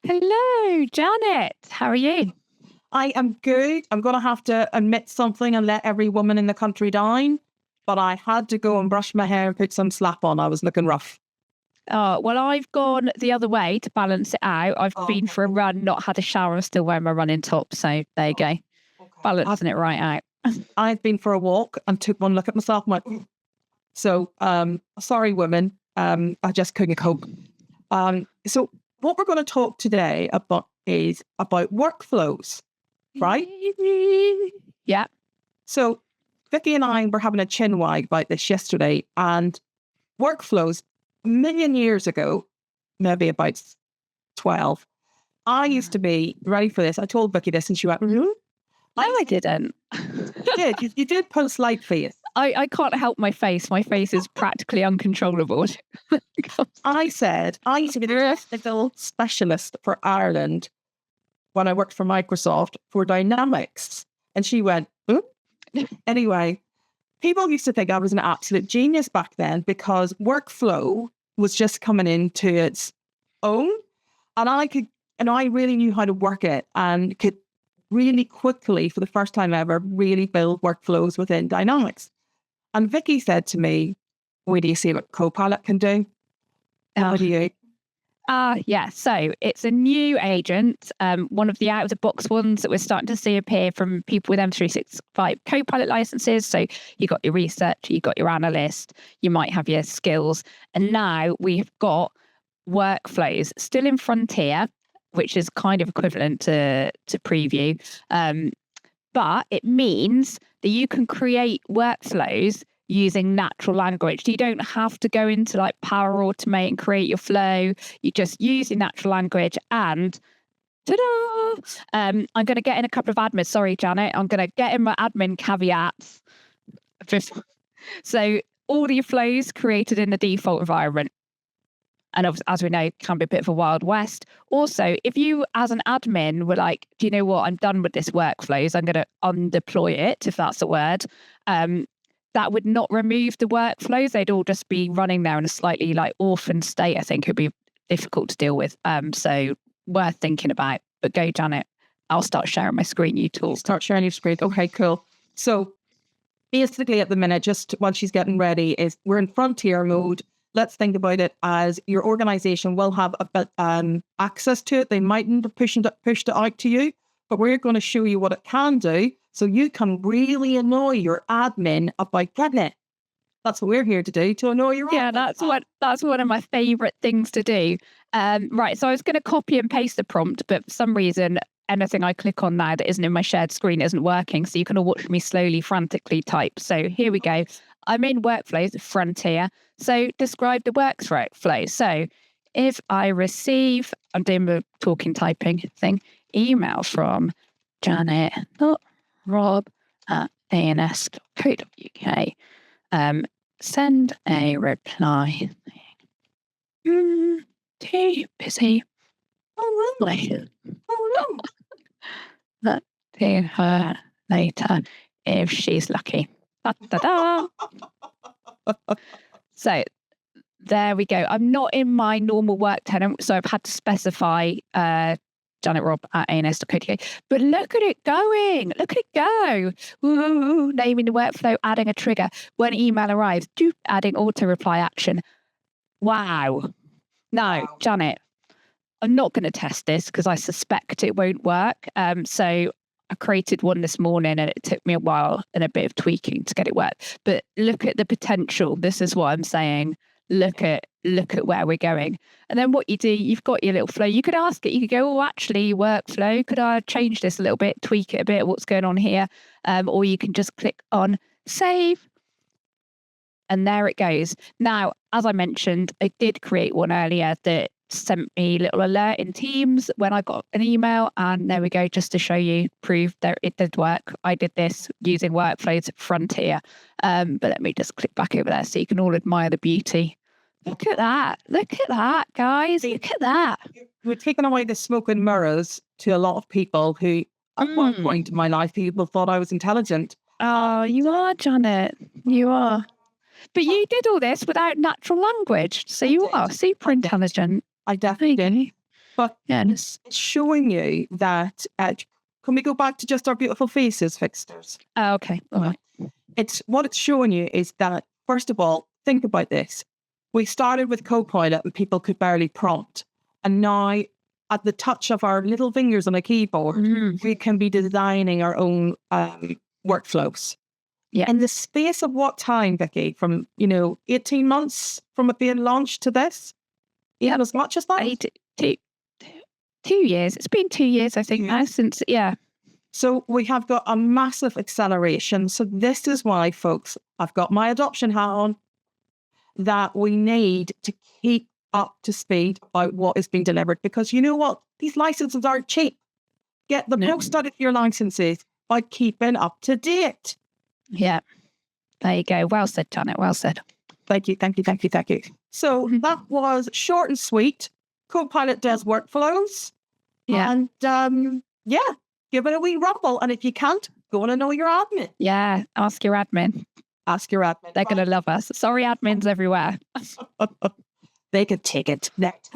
Hello, Janet. How are you? I am good. I'm going to have to admit something and let every woman in the country down. But I had to go and brush my hair and put some slap on. I was looking rough. Oh, well, I've gone the other way to balance it out. I've been for a run, not had a shower, and still wearing my running top. So there you go. Okay. Balancing it right out. I've been for a walk and took one look at myself and went, "Ooh." So, sorry, women. I just couldn't cope. So what we're going to talk today about is about workflows, right? Yeah. So Vicky and I were having a chin wag about this yesterday, and workflows, a million years ago, maybe about 12, I used to be ready for this. I told Vicky this and she went, No, I didn't. You did put a slight face. I can't help my face. My face is practically uncontrollable. I said, I used to be the technical specialist for Ireland when I worked for Microsoft for Dynamics. And she went, "Ooh." Anyway, people used to think I was an absolute genius back then because workflow was just coming into its own. And I really knew how to work it and could really quickly, for the first time ever, really build workflows within Dynamics. And Vicky said to me, "Wait do you see what Copilot can do?" How do you? Yeah, so it's a new agent, one of the out-of-the-box ones that we're starting to see appear from people with M365 Copilot licenses. So you got your research, you got your analyst, you might have your skills. And now we've got workflows still in Frontier, which is kind of equivalent to Preview. But it means that you can create workflows using natural language. You don't have to go into like Power Automate and create your flow. You just use your natural language and ta-da! I'm going to get in a couple of admins. Sorry, Janet. I'm going to get in my admin caveats. So all your flows created in the default environment. And as we know, can be a bit of a Wild West. Also, if you as an admin were like, do you know what, I'm done with this workflows, I'm going to undeploy it, if that's the word, that would not remove the workflows. They'd all just be running there in a slightly like orphan state. I think it would be difficult to deal with. So worth thinking about. But go, Janet. I'll start sharing my screen. You talk. Start sharing your screen. Okay, cool. So basically at the minute, just while she's getting ready, is we're in Frontier mode. Let's think about it as your organization will have a bit access to it. They mightn't have pushed it out to you, but we're going to show you what it can do so you can really annoy your admin about getting it. That's what we're here to do, to annoy your admin. That's one of my favorite things to do. Right, so I was going to copy and paste the prompt, but for some reason, anything I click on now that isn't in my shared screen isn't working. So you can all watch me slowly, frantically type. So here we go. I'm in Workflows, Frontier. So describe the workflow. So if I receive, I'm doing the talking typing thing, email from janet.rob@ans.co.uk. Send a reply. Too busy. Oh, lovely. Oh, no. Let's see her later if she's lucky. Da-da-da. So there we go. I'm not in my normal work tenant, so I've had to specify janetrob@ans.co.uk. But look at it going. Look at it go. Woo, naming the workflow, adding a trigger. When email arrives, adding auto reply action. Wow. No, Janet, I'm not going to test this because I suspect it won't work. So I created one this morning and it took me a while and a bit of tweaking to get it work. But look at the potential. This is what I'm saying. Look at where we're going. And then what you do, you've got your little flow. You could ask it, you could go, oh, actually, workflow, could I change this a little bit, tweak it a bit, what's going on here? Or you can just click on save. And there it goes. Now, as I mentioned, I did create one earlier that sent me a little alert in Teams when I got an email. And there we go, just to show you, prove that it did work. I did this using Workflows Frontier. But let me just click back over there so you can all admire the beauty. Look at that. Look at that, guys. Look at that. We're taking away the smoke and mirrors to a lot of people who, at one point in my life, people thought I was intelligent. Oh, you are, Janet. You are. But you did all this without natural language. So you are super intelligent. I definitely did. But Yes. it's showing you that, can we go back to just our beautiful faces, fixtures? Oh, okay. All right. What it's showing you is that, first of all, think about this. We started with Copilot and people could barely prompt. And now, at the touch of our little fingers on a keyboard, we can be designing our own workflows. Yeah. In the space of what time, Vicky, from, 18 months from it being launched to this? Even as much as that? 2 years. It's been 2 years, I think, now since, So we have got a massive acceleration. So this is why, folks, I've got my adoption hat on, that we need to keep up to speed about what is being delivered. Because you know what? These licenses aren't cheap. Get the most out of your licenses by keeping up to date. Yeah. There you go. Well said, Janet. Well said. Thank you. So that was short and sweet. Copilot does workflows. Yeah. And give it a wee rumble. And if you can't, go on and know your admin. Yeah. Ask your admin. They're going to love us. Sorry, admins everywhere. They could take it. Next.